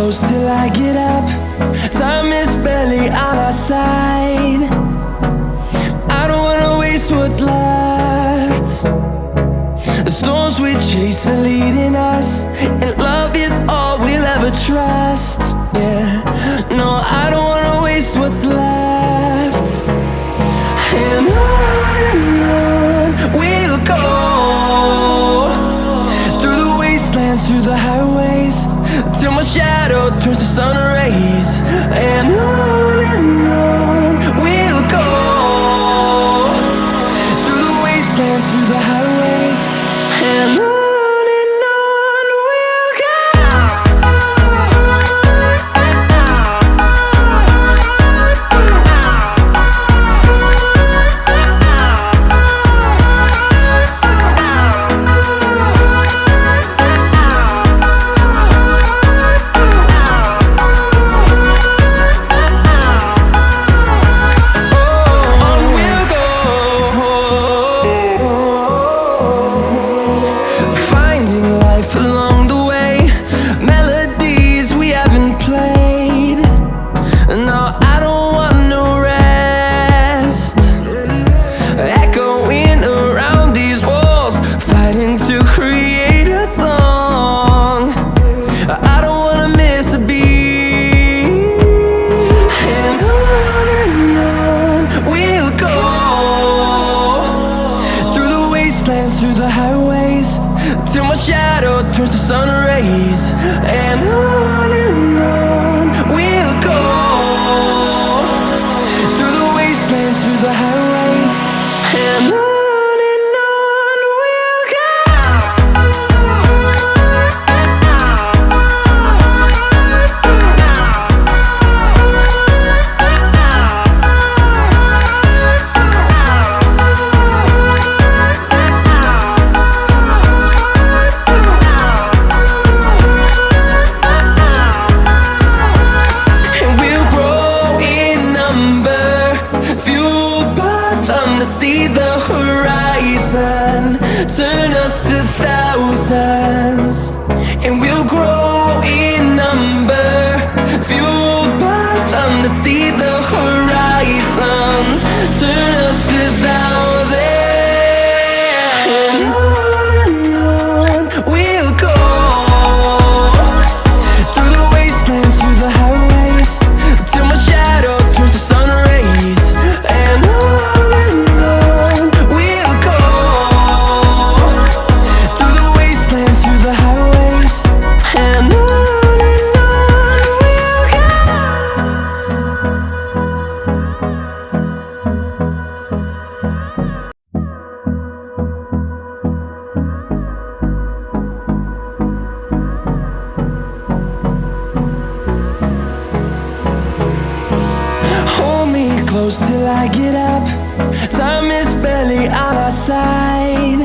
close till I get up. Time is barely on our side. I don't wanna waste what's left. The storms we chase are leading us, and love is all we'll ever trust. Yeah, no, I don't wanna waste what's left. And on we'll go, through the wastelands, through the highways, till my shadow turns to sun rays. And on we'll go, through the wastelands, through the highways, and on. Through the highways, till my shadow turns to sun rays. And on we'll go, through the wastelands, through the highways, and on. See the horizon turn us to thousands, and we'll grow in number, fueled by them to see the horizon turn us to thousands. And on we'll go, through the wastelands, through the highways, till my shadow turns to sun rays. And on close till I get up. Time is barely on our side.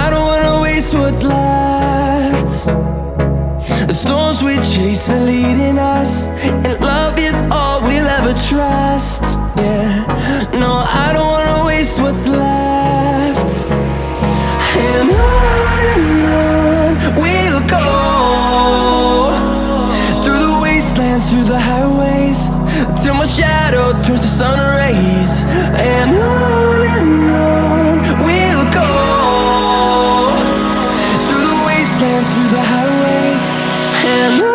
I don't wanna waste what's left. The storms we chase are leading us, and love is all we'll ever trust. Yeah, no, I don't wanna waste what's left. And on we'll go, through the wastelands, through the highways, till my shadow turns to sun rays. And on we'll go, through the wastelands, through the highways, and on.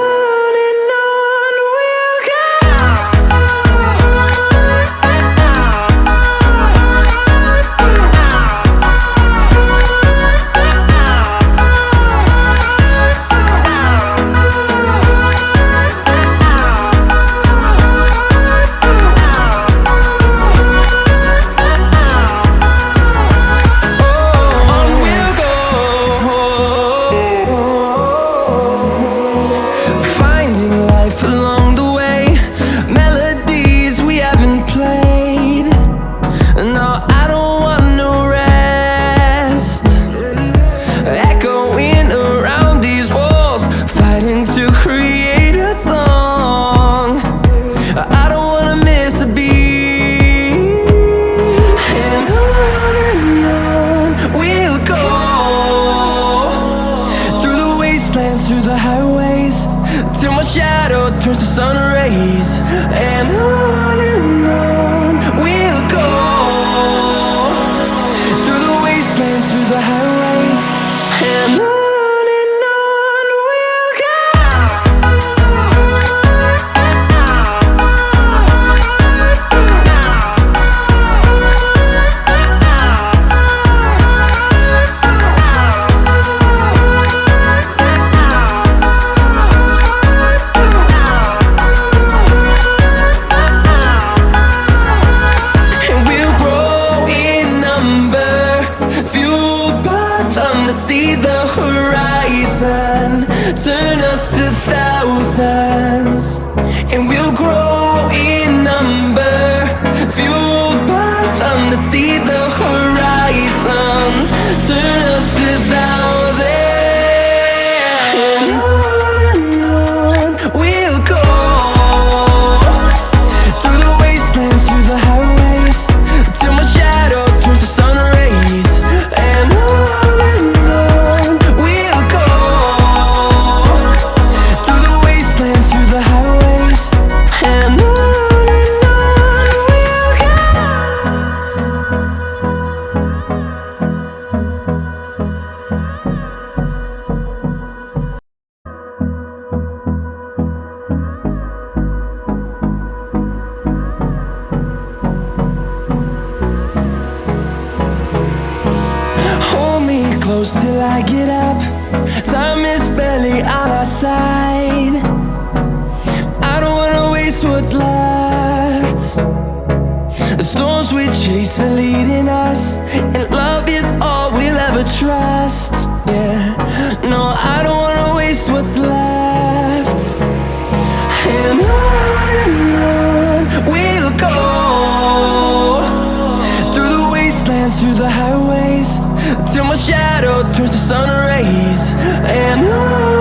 turns to sun rays. And on we'll go, through the wastelands, through the highways. And on we'll go. And we'll grow in number, fueled by them to see the horizon, turn us to thousands. And we'll grow in number, fueled by them to see the horizon, turn us to thousands. And on we'll go, through the wastelands, through the highways, till my shadow turns to sun rays. And on we'll go, through the wastelands, through the highways. And on we'll go. Hold me close till I get up. Time is barely on our side. I don't wanna waste what's left. The storms we chase are leading us, and love is all we'll ever trust. Yeah, no, I don't wanna waste what's left. And on we'll go, through the wastelands, through the highways, till my shadow turns to sun rays. And on